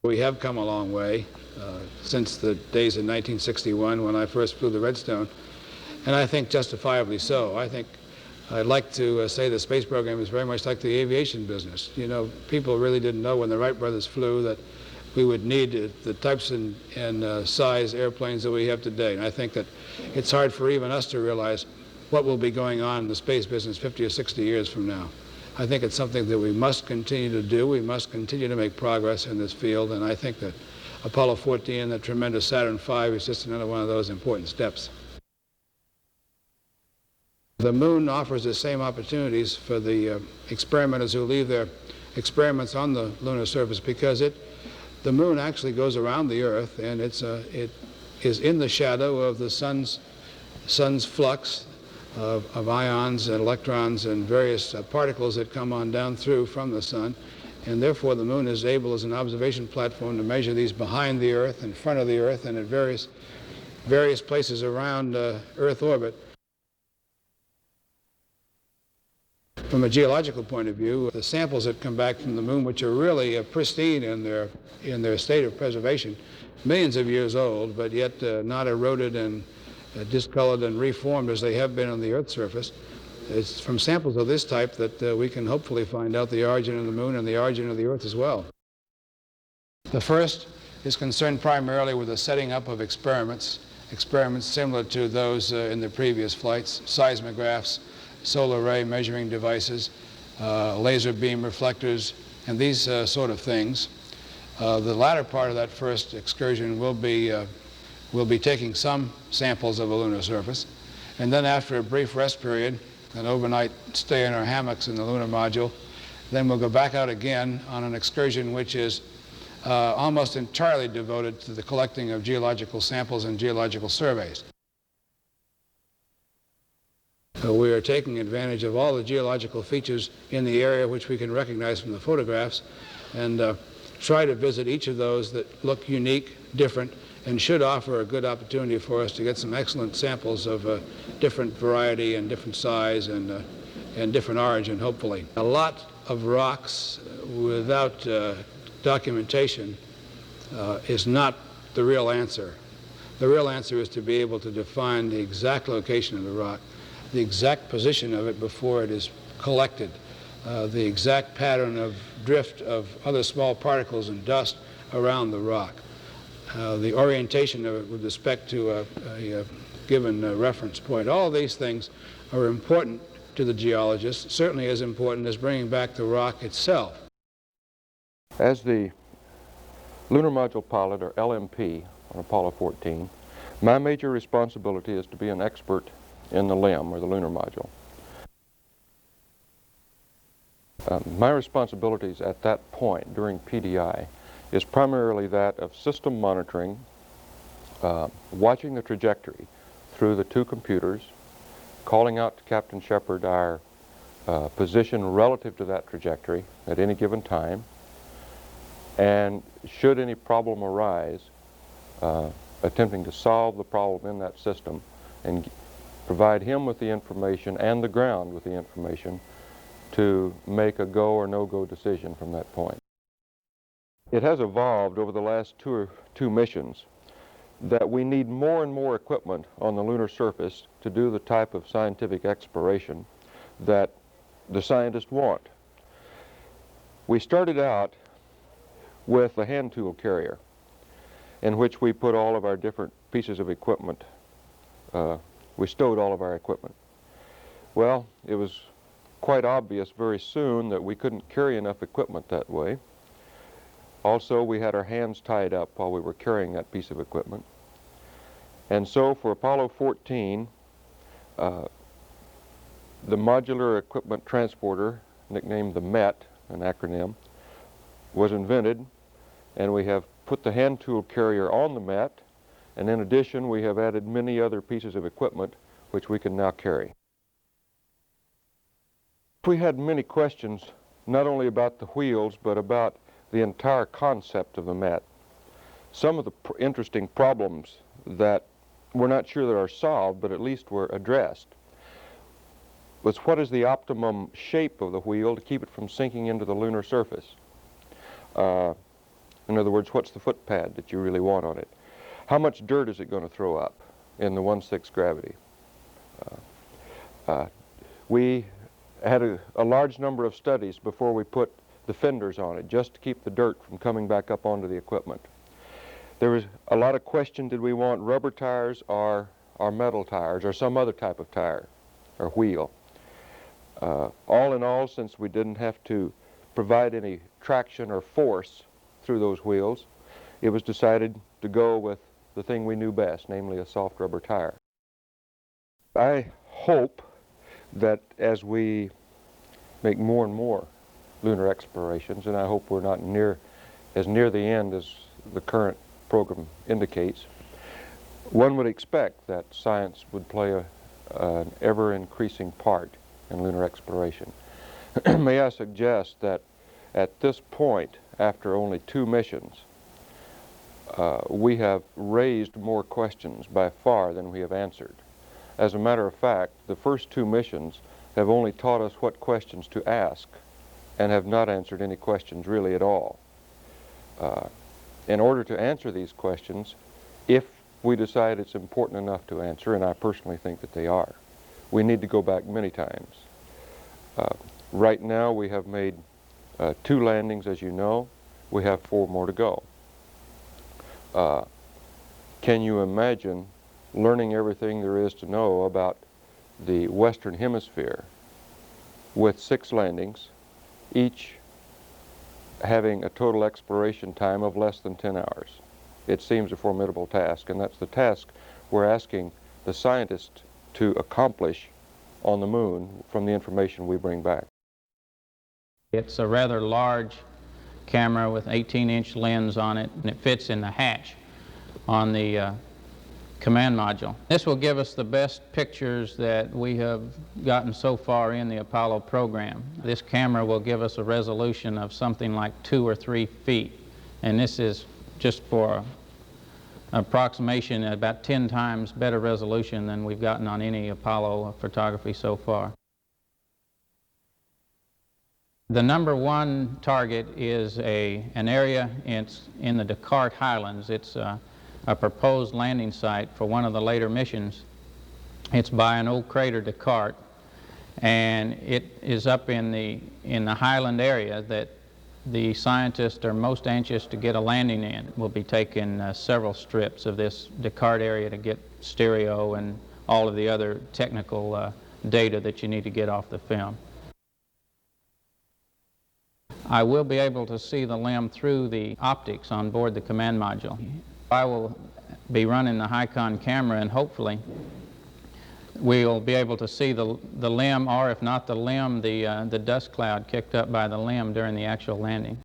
We have come a long way since the days in 1961 when I first flew the Redstone, and I think justifiably so. I think I'd like to say the space program is very much like the aviation business. You know, people really didn't know when the Wright brothers flew that we would need the types and size airplanes that we have today. And I think that it's hard for even us to realize what will be going on in the space business 50 or 60 years from now. I think it's something that we must continue to do. We must continue to make progress in this field, and I think that Apollo 14 and the tremendous Saturn V is just another one of those important steps. The moon offers the same opportunities for the experimenters who leave their experiments on the lunar surface because the moon actually goes around the Earth, and it is in the shadow of the sun's flux of ions and electrons and various particles that come on down through from the sun, and therefore the moon is able as an observation platform to measure these behind the Earth, in front of the Earth, and at various places around Earth orbit. From a geological point of view, the samples that come back from the moon, which are really pristine in their state of preservation, millions of years old, but yet not eroded and discolored and reformed as they have been on the Earth's surface. It's from samples of this type that we can hopefully find out the origin of the moon and the origin of the Earth as well. The first is concerned primarily with the setting up of experiments similar to those in the previous flights, seismographs, solar ray measuring devices, laser beam reflectors, and these sort of things. The latter part of that first excursion will be taking some samples of the lunar surface, and then after a brief rest period, an overnight stay in our hammocks in the lunar module, then we'll go back out again on an excursion which is almost entirely devoted to the collecting of geological samples and geological surveys. We are taking advantage of all the geological features in the area which we can recognize from the photographs and try to visit each of those that look unique, different, and should offer a good opportunity for us to get some excellent samples of different variety and different size and different origin, hopefully. A lot of rocks without documentation is not the real answer. The real answer is to be able to define the exact location of the rock, the exact position of it before it is collected, the exact pattern of drift of other small particles and dust around the rock, the orientation of it with respect to a given reference point. All these things are important to the geologist, certainly as important as bringing back the rock itself. As the Lunar Module Pilot, or LMP, on Apollo 14, my major responsibility is to be an expert in the LEM, or the lunar module. My responsibilities at that point during PDI is primarily that of system monitoring, watching the trajectory through the two computers, calling out to Captain Shepard our position relative to that trajectory at any given time, and should any problem arise, attempting to solve the problem in that system and provide him with the information and the ground with the information to make a go or no-go decision from that point. It has evolved over the last two missions that we need more and more equipment on the lunar surface to do the type of scientific exploration that the scientists want. We started out with a hand tool carrier in which we put all of our different pieces of equipment. We stowed all of our equipment. Well, it was quite obvious very soon that we couldn't carry enough equipment that way. Also, we had our hands tied up while we were carrying that piece of equipment. And so for Apollo 14, the Modular Equipment Transporter, nicknamed the MET, an acronym, was invented, and we have put the hand tool carrier on the MET, and in addition we have added many other pieces of equipment which we can now carry. We had many questions not only about the wheels but about the entire concept of the MET. Some of the interesting problems that we're not sure that are solved but at least were addressed was what is the optimum shape of the wheel to keep it from sinking into the lunar surface? In other words, what's the footpad that you really want on it? How much dirt is it going to throw up in the 1/6 gravity? We had a large number of studies before we put the fenders on it, just to keep the dirt from coming back up onto the equipment. There was a lot of question, did we want rubber tires or metal tires or some other type of tire or wheel? All in all, since we didn't have to provide any traction or force through those wheels, it was decided to go with the thing we knew best, namely a soft rubber tire. I hope that as we make more and more lunar explorations, and I hope we're not near the end as the current program indicates, one would expect that science would play an ever-increasing part in lunar exploration. May I suggest that at this point, after only 2 missions, we have raised more questions by far than we have answered. As a matter of fact, the first 2 missions have only taught us what questions to ask and have not answered any questions really at all. In order to answer these questions, if we decide it's important enough to answer, and I personally think that they are, we need to go back many times. Right now we have made 2 landings, as you know. We have 4 more to go. Can you imagine learning everything there is to know about the Western Hemisphere with 6 landings, each having a total exploration time of less than 10 hours? It seems a formidable task, and that's the task we're asking the scientists to accomplish on the moon from the information we bring back. It's a rather large camera with 18-inch lens on it, and it fits in the hatch on the command module. This will give us the best pictures that we have gotten so far in the Apollo program. This camera will give us a resolution of something like 2 or 3 feet, and this is just for approximation about 10 times better resolution than we've gotten on any Apollo photography so far. The #1 target is an area in the Descartes Highlands. It's a proposed landing site for one of the later missions. It's by an old crater, Descartes, and it is up in the highland area that the scientists are most anxious to get a landing in. We'll be taking several strips of this Descartes area to get stereo and all of the other technical data that you need to get off the film. I will be able to see the limb through the optics on board the command module. I will be running the Hicon camera, and hopefully we'll be able to see the limb, or if not the limb, the dust cloud kicked up by the limb during the actual landing.